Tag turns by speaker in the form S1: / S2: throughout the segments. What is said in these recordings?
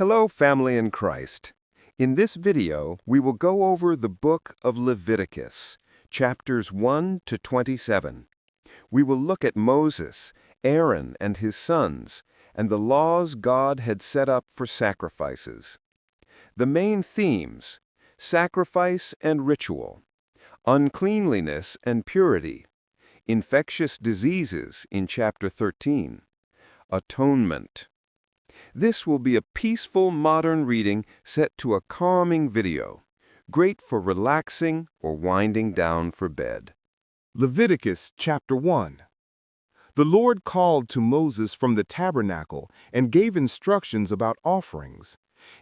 S1: Hello, family in Christ. In this video, we will go over the book of Leviticus, chapters 1 to 27. We will look at Moses, Aaron, and his sons, and the laws God had set up for sacrifices. The main themes: sacrifice and ritual, uncleanliness and purity, infectious diseases in chapter 13, atonement. This will be a peaceful modern reading set to a calming video, great for relaxing or winding down for bed.
S2: Leviticus chapter 1. The Lord called to Moses from the tabernacle and gave instructions about offerings.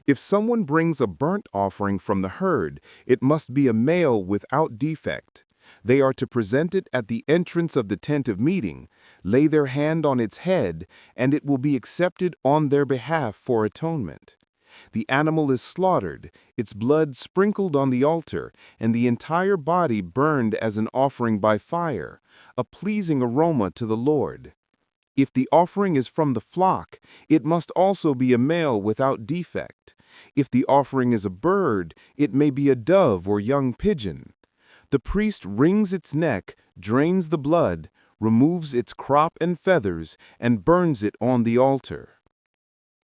S2: If someone brings a burnt offering from the herd, it must be a male without defect. They are to present it at the entrance of the tent of meeting, lay their hand on its head, and it will be accepted on their behalf for atonement. The animal is slaughtered, its blood sprinkled on the altar, and the entire body burned as an offering by fire, a pleasing aroma to the Lord. If the offering is from the flock, it must also be a male without defect. If the offering is a bird, it may be a dove or young pigeon. The priest wrings its neck, drains the blood, removes its crop and feathers, and burns it on the altar.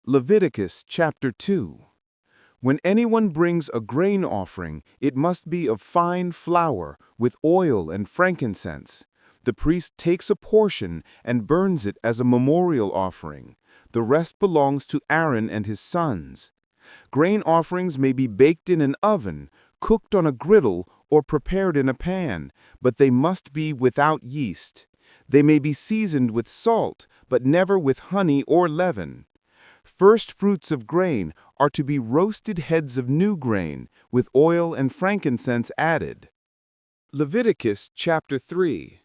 S2: Leviticus chapter 2. When anyone brings a grain offering, it must be of fine flour, with oil and frankincense. The priest takes a portion and burns it as a memorial offering. The rest belongs to Aaron and his sons. Grain offerings may be baked in an oven, cooked on a griddle, or prepared in a pan, but they must be without yeast. They may be seasoned with salt, but never with honey or leaven. First fruits of grain are to be roasted heads of new grain, with oil and frankincense added. Leviticus chapter 3.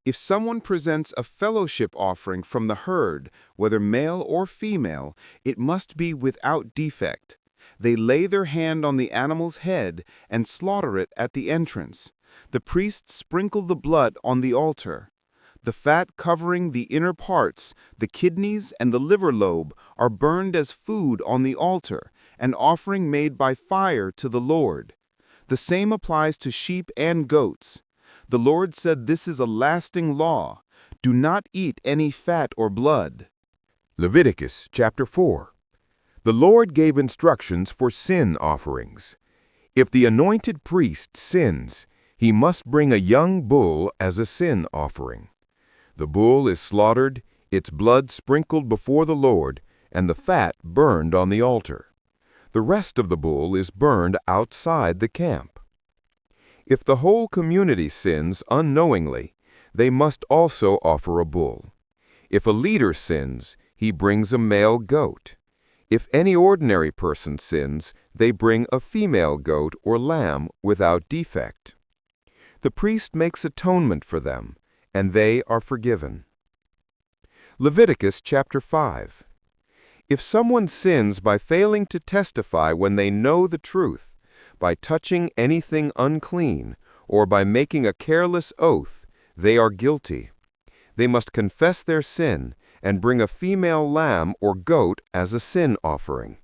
S2: If someone presents a fellowship offering from the herd, whether male or female, it must be without defect. They lay their hand on the animal's head and slaughter it at the entrance. The priests sprinkle the blood on the altar. The fat covering the inner parts, the kidneys and the liver lobe, are burned as food on the altar, an offering made by fire to the Lord. The same applies to sheep and goats. The Lord said this is a lasting law. Do not eat any fat or blood.
S3: Leviticus chapter 4. The Lord gave instructions for sin offerings. If the anointed priest sins, he must bring a young bull as a sin offering. The bull is slaughtered, its blood sprinkled before the Lord, and the fat burned on the altar. The rest of the bull is burned outside the camp. If the whole community sins unknowingly, they must also offer a bull. If a leader sins, he brings a male goat. If any ordinary person sins, they bring a female goat or lamb without defect. The priest makes atonement for them, and they are forgiven. Leviticus chapter 5. If someone sins by failing to testify when they know the truth, by touching anything unclean, or by making a careless oath, they are guilty. They must confess their sin and bring a female lamb or goat as a sin offering.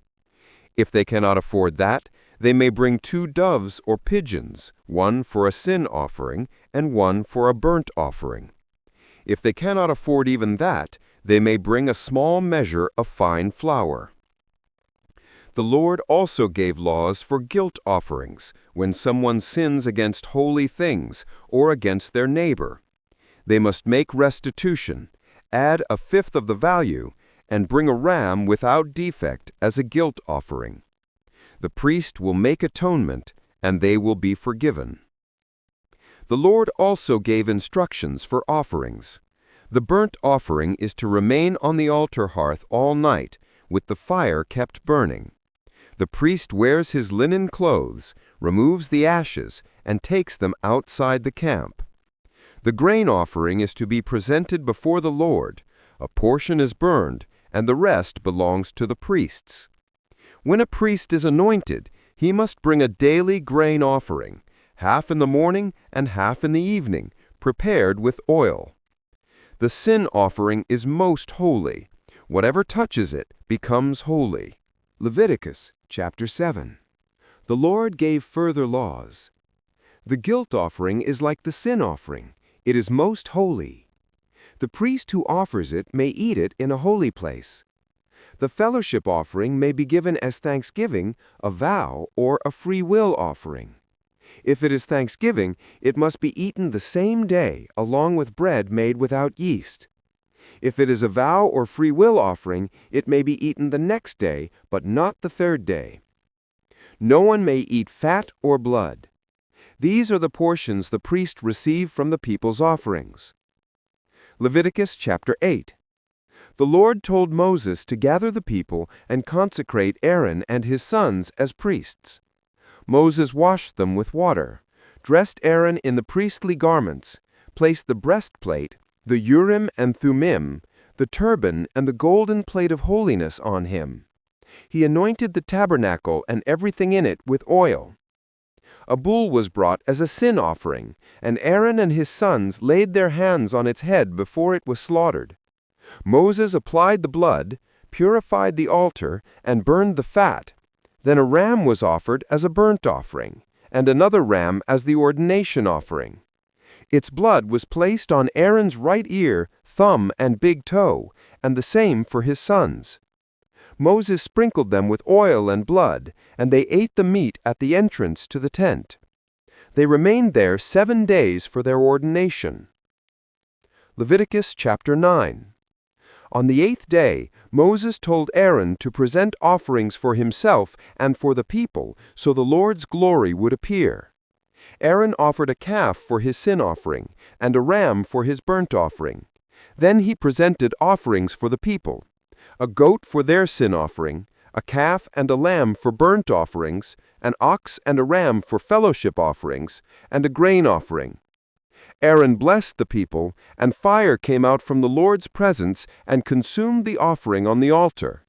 S3: If they cannot afford that, they may bring 2 doves or pigeons, one for a sin offering and one for a burnt offering. If they cannot afford even that, they may bring a small measure of fine flour. The Lord also gave laws for guilt offerings when someone sins against holy things or against their neighbor. They must make restitution, add 1/5 of the value, and bring a ram without defect as a guilt offering. The priest will make atonement, and they will be forgiven. The Lord also gave instructions for offerings. The burnt offering is to remain on the altar hearth all night, with the fire kept burning. The priest wears his linen clothes, removes the ashes, and takes them outside the camp. The grain offering is to be presented before the Lord. A portion is burned, and the rest belongs to the priests. When a priest is anointed, he must bring a daily grain offering, half in the morning and half in the evening, prepared with oil. The sin offering is most holy. Whatever touches it becomes holy.
S1: Leviticus chapter 7. The Lord gave further laws. The guilt offering is like the sin offering. It is most holy. The priest who offers it may eat it in a holy place. The fellowship offering may be given as thanksgiving, a vow, or a free will offering. If it is thanksgiving, it must be eaten the same day, along with bread made without yeast. If it is a vow or free will offering, it may be eaten the next day, but not the third day. No one may eat fat or blood. These are the portions the priest received from the people's offerings. Leviticus chapter 8. The Lord told Moses to gather the people and consecrate Aaron and his sons as priests. Moses washed them with water, dressed Aaron in the priestly garments, placed the breastplate, the Urim and Thummim, the turban, and the golden plate of holiness on him. He anointed the tabernacle and everything in it with oil. A bull was brought as a sin offering, and Aaron and his sons laid their hands on its head before it was slaughtered. Moses applied the blood, purified the altar, and burned the fat. Then a ram was offered as a burnt offering, and another ram as the ordination offering. Its blood was placed on Aaron's right ear, thumb, and big toe, and the same for his sons. Moses sprinkled them with oil and blood, and they ate the meat at the entrance to the tent. They remained there 7 days for their ordination. Leviticus chapter 9. On the 8th day, Moses told Aaron to present offerings for himself and for the people, so the Lord's glory would appear. Aaron offered a calf for his sin offering, and a ram for his burnt offering. Then he presented offerings for the people: a goat for their sin offering, a calf and a lamb for burnt offerings, an ox and a ram for fellowship offerings, and a grain offering. Aaron blessed the people, and fire came out from the Lord's presence and consumed the offering on the altar.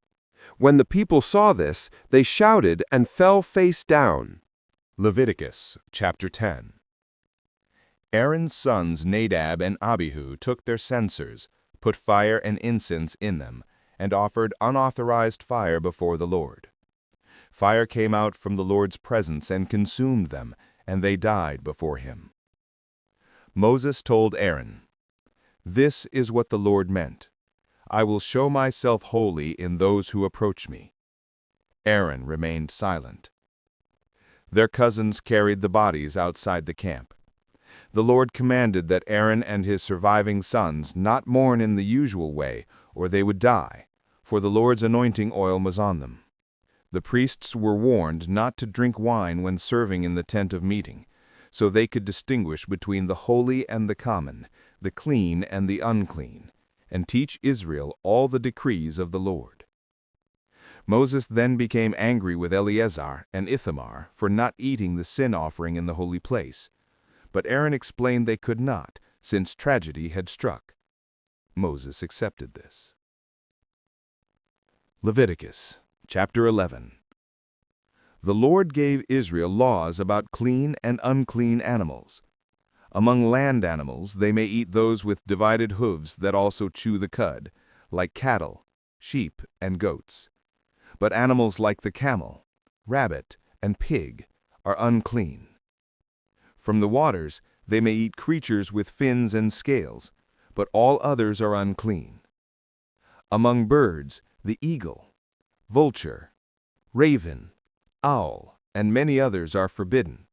S1: When the people saw this, they shouted and fell face down.
S3: Leviticus chapter 10. Aaron's sons Nadab and Abihu took their censers, put fire and incense in them, and offered unauthorized fire before the Lord. Fire came out from the Lord's presence and consumed them, and they died before him. Moses told Aaron, "This is what the Lord meant. I will show myself holy in those who approach me." Aaron remained silent. Their cousins carried the bodies outside the camp. The Lord commanded that Aaron and his surviving sons not mourn in the usual way, or they would die, for the Lord's anointing oil was on them. The priests were warned not to drink wine when serving in the tent of meeting, so they could distinguish between the holy and the common, the clean and the unclean, and teach Israel all the decrees of the Lord. Moses then became angry with Eleazar and Ithamar for not eating the sin offering in the holy place, but Aaron explained they could not, since tragedy had struck. Moses accepted this. Leviticus chapter 11. The Lord gave Israel laws about clean and unclean animals. Among land animals they may eat those with divided hooves that also chew the cud, like cattle, sheep, and goats. But animals like the camel, rabbit, and pig are unclean. From the waters they may eat creatures with fins and scales, but all others are unclean. Among birds, the eagle, vulture, raven, owl, and many others are forbidden.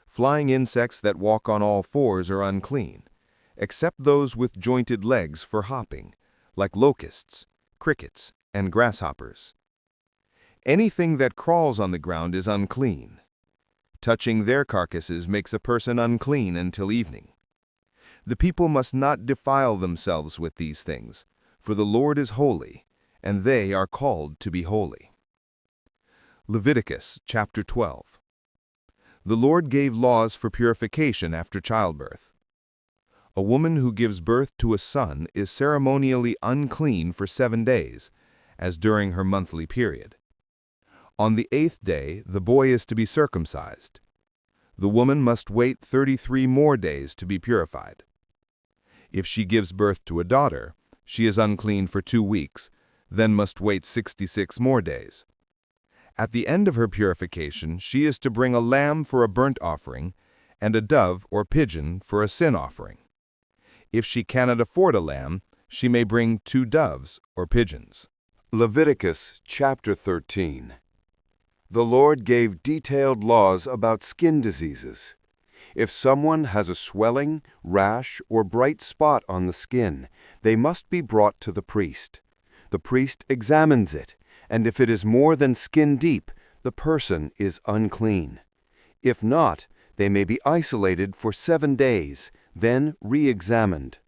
S3: Flying insects that walk on all fours are unclean, except those with jointed legs for hopping, like locusts, crickets, and grasshoppers. Anything that crawls on the ground is unclean. Touching their carcasses makes a person unclean until evening. The people must not defile themselves with these things, for the Lord is holy, and they are called to be holy. Leviticus chapter 12. The Lord gave laws for purification after childbirth. A woman who gives birth to a son is ceremonially unclean for 7 days, as during her monthly period. On the 8th day, the boy is to be circumcised. The woman must wait 33 more days to be purified. If she gives birth to a daughter, she is unclean for 2 weeks, then must wait 66 more days. At the end of her purification, she is to bring a lamb for a burnt offering and a dove or pigeon for a sin offering. If she cannot afford a lamb, she may bring 2 doves or pigeons.
S1: Leviticus chapter 13. The Lord gave detailed laws about skin diseases. If someone has a swelling, rash, or bright spot on the skin, they must be brought to the priest. The priest examines it, and if it is more than skin deep, the person is unclean. If not, they may be isolated for 7 days, then re-examined.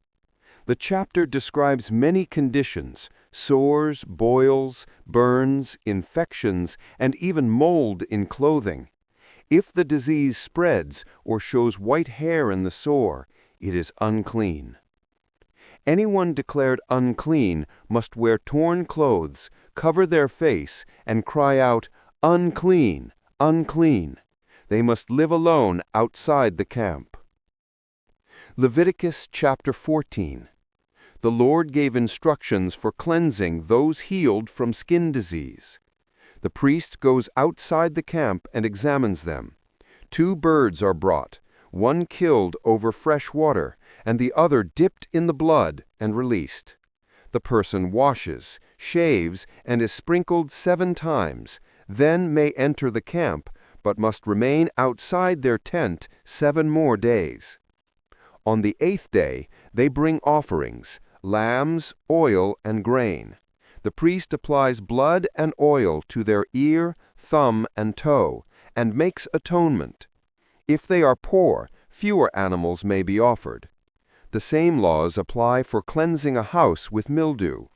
S1: The chapter describes many conditions: sores, boils, burns, infections, and even mold in clothing. If the disease spreads or shows white hair in the sore, it is unclean. Anyone declared unclean must wear torn clothes, cover their face, and cry out, "Unclean, unclean." They must live alone outside the camp. Leviticus chapter 14. The Lord gave instructions for cleansing those healed from skin disease. The priest goes outside the camp and examines them. 2 birds are brought, one killed over fresh water, and the other dipped in the blood and released. The person washes, shaves, and is sprinkled 7 times, then may enter the camp, but must remain outside their tent 7 more days. On the 8th day, they bring offerings: lambs, oil, and grain. The priest applies blood and oil to their ear, thumb, and toe, and makes atonement. If they are poor, fewer animals may be offered. The same laws apply for cleansing a house with mildew.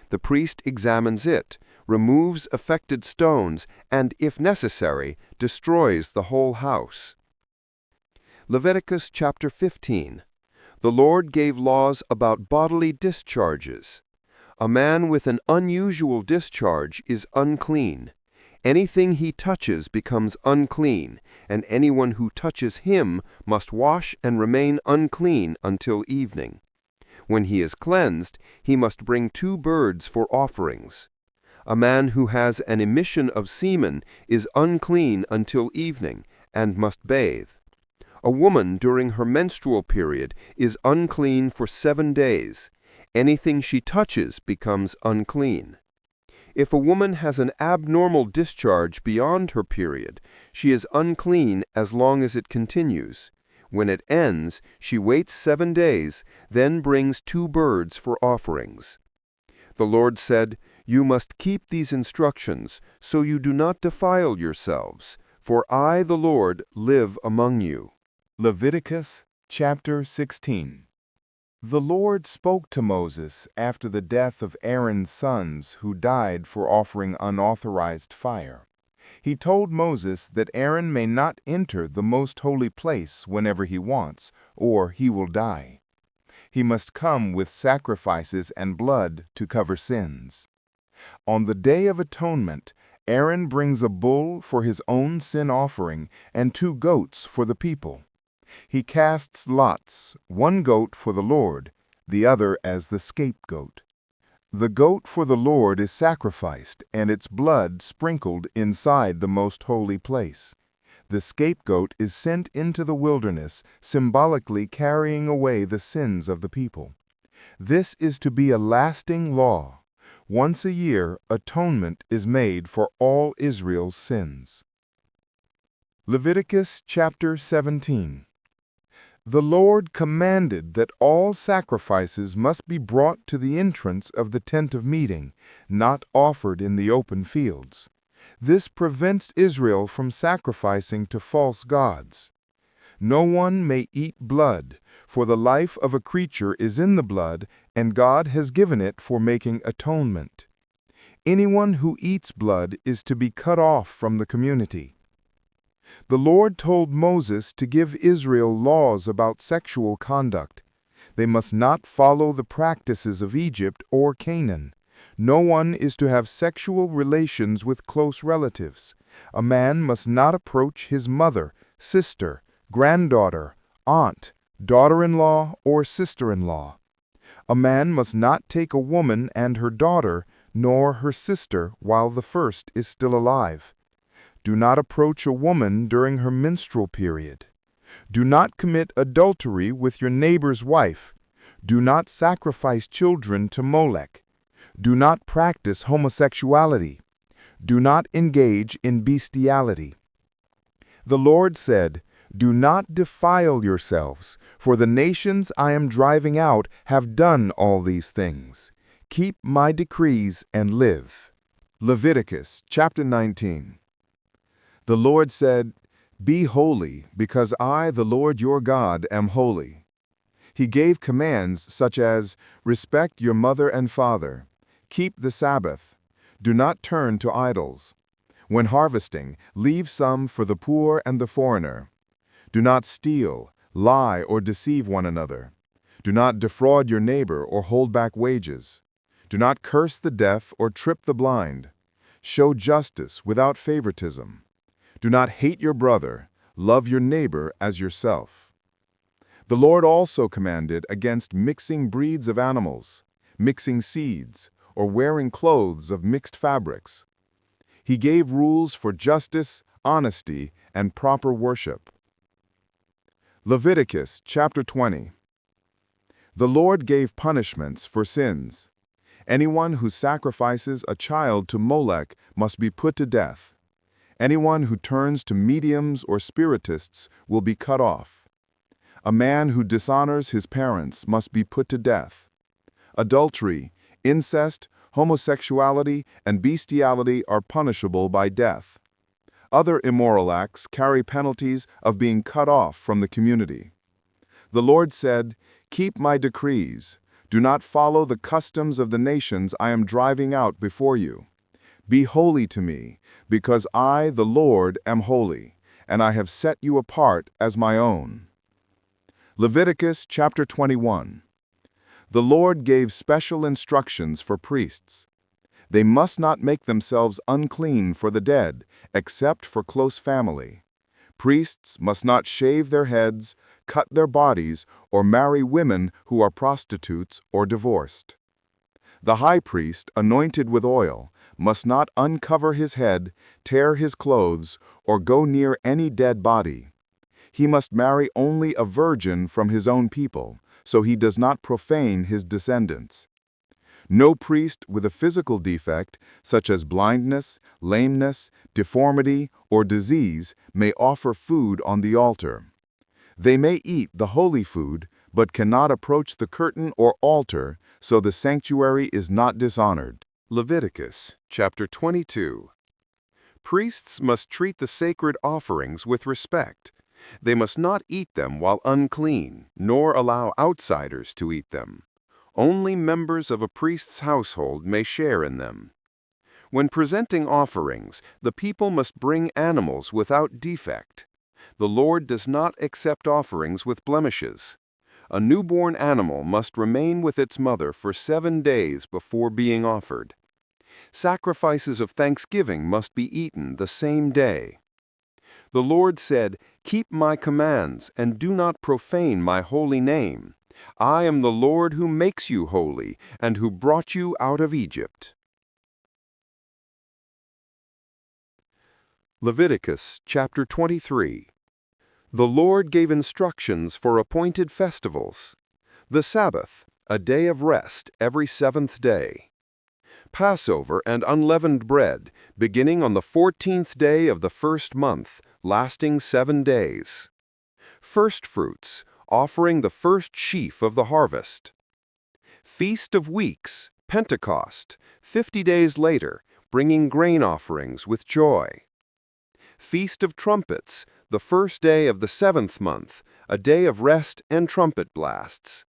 S1: The priest examines it, removes affected stones, and, if necessary, destroys the whole house. Leviticus chapter 15. The Lord gave laws about bodily discharges. A man with an unusual discharge is unclean. Anything he touches becomes unclean, and anyone who touches him must wash and remain unclean until evening. When he is cleansed, he must bring 2 birds for offerings. A man who has an emission of semen is unclean until evening, and must bathe. A woman during her menstrual period is unclean for 7 days. Anything she touches becomes unclean. If a woman has an abnormal discharge beyond her period, she is unclean as long as it continues. When it ends, she waits 7 days, then brings 2 birds for offerings. The Lord said, "You must keep these instructions, so you do not defile yourselves, for I, the Lord, live among you."
S2: Leviticus chapter 16. The Lord spoke to Moses after the death of Aaron's sons who died for offering unauthorized fire. He told Moses that Aaron may not enter the most holy place whenever he wants, or he will die. He must come with sacrifices and blood to cover sins. On the Day of Atonement, Aaron brings a bull for his own sin offering and 2 goats for the people. He casts lots, 1 goat for the Lord, the other as the scapegoat. The goat for the Lord is sacrificed, and its blood sprinkled inside the most holy place. The scapegoat is sent into the wilderness, symbolically carrying away the sins of the people. This is to be a lasting law. Once a year, atonement is made for all Israel's sins. Leviticus chapter 17. The Lord commanded that all sacrifices must be brought to the entrance of the tent of meeting, not offered in the open fields. This prevents Israel from sacrificing to false gods. No one may eat blood, for the life of a creature is in the blood, and God has given it for making atonement. Anyone who eats blood is to be cut off from the community. The Lord told Moses to give Israel laws about sexual conduct. They must not follow the practices of Egypt or Canaan. No one is to have sexual relations with close relatives. A man must not approach his mother, sister, granddaughter, aunt, daughter-in-law, or sister-in-law. A man must not take a woman and her daughter, nor her sister while the first is still alive. Do not approach a woman during her menstrual period. Do not commit adultery with your neighbor's wife. Do not sacrifice children to Molech. Do not practice homosexuality. Do not engage in bestiality. The Lord said, "Do not defile yourselves, for the nations I am driving out have done all these things. Keep my decrees and live."
S3: Leviticus chapter 19. The Lord said, "Be holy, because I, the Lord your God, am holy." He gave commands such as, "Respect your mother and father. Keep the Sabbath. Do not turn to idols. When harvesting, leave some for the poor and the foreigner. Do not steal, lie, or deceive one another. Do not defraud your neighbor or hold back wages. Do not curse the deaf or trip the blind. Show justice without favoritism. Do not hate your brother. Love your neighbor as yourself." The Lord also commanded against mixing breeds of animals, mixing seeds, or wearing clothes of mixed fabrics. He gave rules for justice, honesty, and proper worship. Leviticus chapter 20. The Lord gave punishments for sins. Anyone who sacrifices a child to Molech must be put to death. Anyone who turns to mediums or spiritists will be cut off. A man who dishonors his parents must be put to death. Adultery, incest, homosexuality, and bestiality are punishable by death. Other immoral acts carry penalties of being cut off from the community. The Lord said, "Keep my decrees. Do not follow the customs of the nations I am driving out before you. Be holy to me, because I, the Lord, am holy, and I have set you apart as my own." Leviticus chapter 21. The Lord gave special instructions for priests. They must not make themselves unclean for the dead, except for close family. Priests must not shave their heads, cut their bodies, or marry women who are prostitutes or divorced. The high priest, anointed with oil, must not uncover his head, tear his clothes, or go near any dead body. He must marry only a virgin from his own people, so he does not profane his descendants. No priest with a physical defect, such as blindness, lameness, deformity, or disease, may offer food on the altar. They may eat the holy food, but cannot approach the curtain or altar, so the sanctuary is not dishonored. Leviticus chapter 22. Priests must treat the sacred offerings with respect. They must not eat them while unclean, nor allow outsiders to eat them. Only members of a priest's household may share in them. When presenting offerings, the people must bring animals without defect. The Lord does not accept offerings with blemishes. A newborn animal must remain with its mother for 7 days before being offered. Sacrifices of thanksgiving must be eaten the same day. The Lord said, "Keep my commands and do not profane my holy name. I am the Lord who makes you holy and who brought you out of Egypt." Leviticus chapter 23. The Lord gave instructions for appointed festivals. The Sabbath, a day of rest every 7th day. Passover and unleavened bread, beginning on the 14th day of the first month, lasting 7 days. First fruits, offering the first sheaf of the harvest. Feast of Weeks, Pentecost, 50 days later, bringing grain offerings with joy. Feast of Trumpets, the first day of the 7th month, a day of rest and trumpet blasts.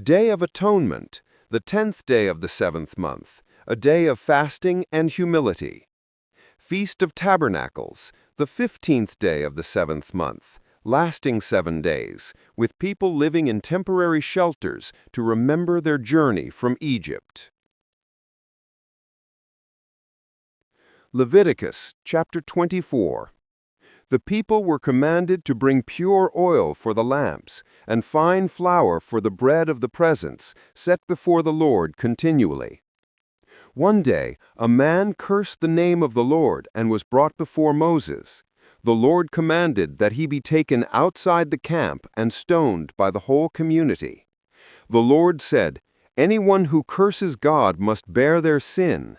S3: Day of Atonement, the 10th day of the 7th month, a day of fasting and humility. Feast of Tabernacles, the 15th day of the 7th month, lasting 7 days, with people living in temporary shelters to remember their journey from Egypt. Leviticus chapter 24. The people were commanded to bring pure oil for the lamps, and fine flour for the bread of the presence, set before the Lord continually.
S1: One day, a man cursed the name of the Lord and was brought before Moses. The Lord commanded that he be taken outside the camp and stoned by the whole community. The Lord said, "Anyone who curses God must bear their sin.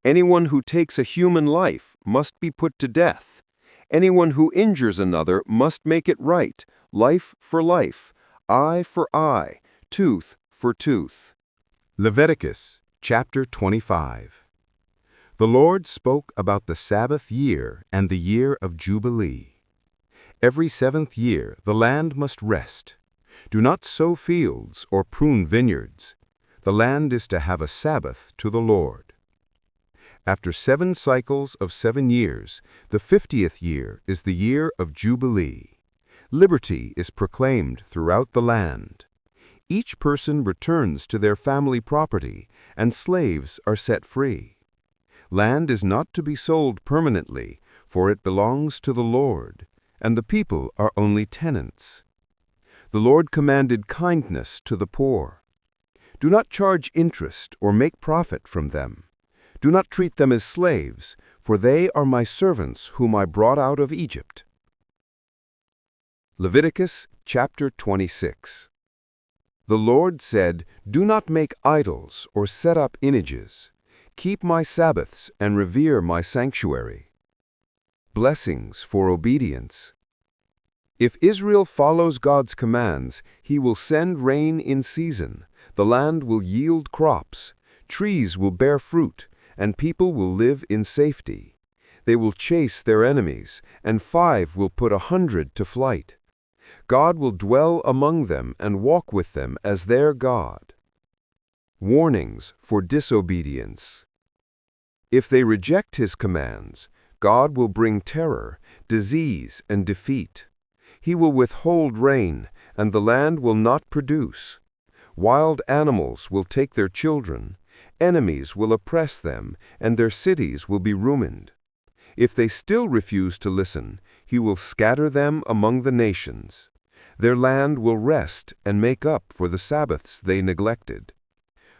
S1: Anyone who takes a human life must be put to death. Anyone who injures another must make it right, life for life, eye for eye, tooth for tooth."
S3: Leviticus chapter 25. The Lord spoke about the Sabbath year and the year of Jubilee. Every 7th year the land must rest. Do not sow fields or prune vineyards. The land is to have a Sabbath to the Lord. After 7 cycles of 7 years, the 50th year is the year of Jubilee. Liberty is proclaimed throughout the land. Each person returns to their family property, and slaves are set free. Land is not to be sold permanently, for it belongs to the Lord, and the people are only tenants. The Lord commanded kindness to the poor. Do not charge interest or make profit from them. Do not treat them as slaves, for they are my servants whom I brought out of Egypt. Leviticus chapter 26. The Lord said, "Do not make idols or set up images. Keep my Sabbaths and revere my sanctuary." Blessings for obedience. If Israel follows God's commands, He will send rain in season, the land will yield crops, trees will bear fruit, and people will live in safety. They will chase their enemies, and 5 will put 100 to flight. God will dwell among them and walk with them as their God. Warnings for disobedience. If they reject His commands, God will bring terror, disease, and defeat. He will withhold rain, and the land will not produce. Wild animals will take their children. Enemies will oppress them, and their cities will be ruined. If they still refuse to listen, He will scatter them among the nations. Their land will rest and make up for the Sabbaths they neglected.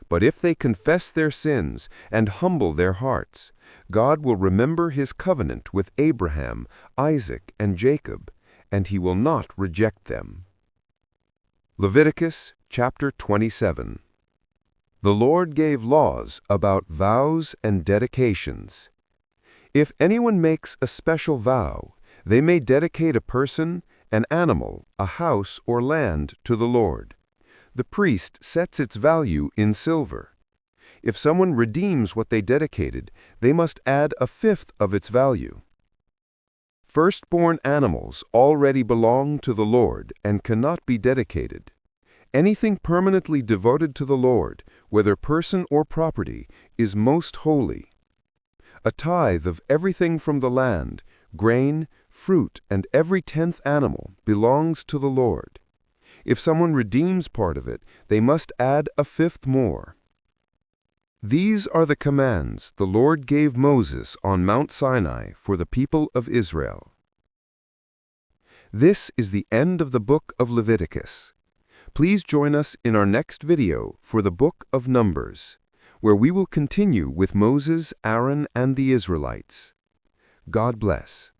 S3: But if they confess their sins and humble their hearts, God will remember His covenant with Abraham, Isaac, and Jacob, and He will not reject them. Leviticus chapter 27. The Lord gave laws about vows and dedications. If anyone makes a special vow, they may dedicate a person, an animal, a house, or land to the Lord. The priest sets its value in silver. If someone redeems what they dedicated, they must add 1/5 of its value. Firstborn animals already belong to the Lord and cannot be dedicated. Anything permanently devoted to the Lord, whether person or property, is most holy. A tithe of everything from the land, grain, fruit, and every 10th animal belongs to the Lord. If someone redeems part of it, they must add 1/5 more. These are the commands the Lord gave Moses on Mount Sinai for the people of Israel. This is the end of the book of Leviticus. Please join us in our next video for the book of Numbers, where we will continue with Moses, Aaron, and the Israelites. God bless.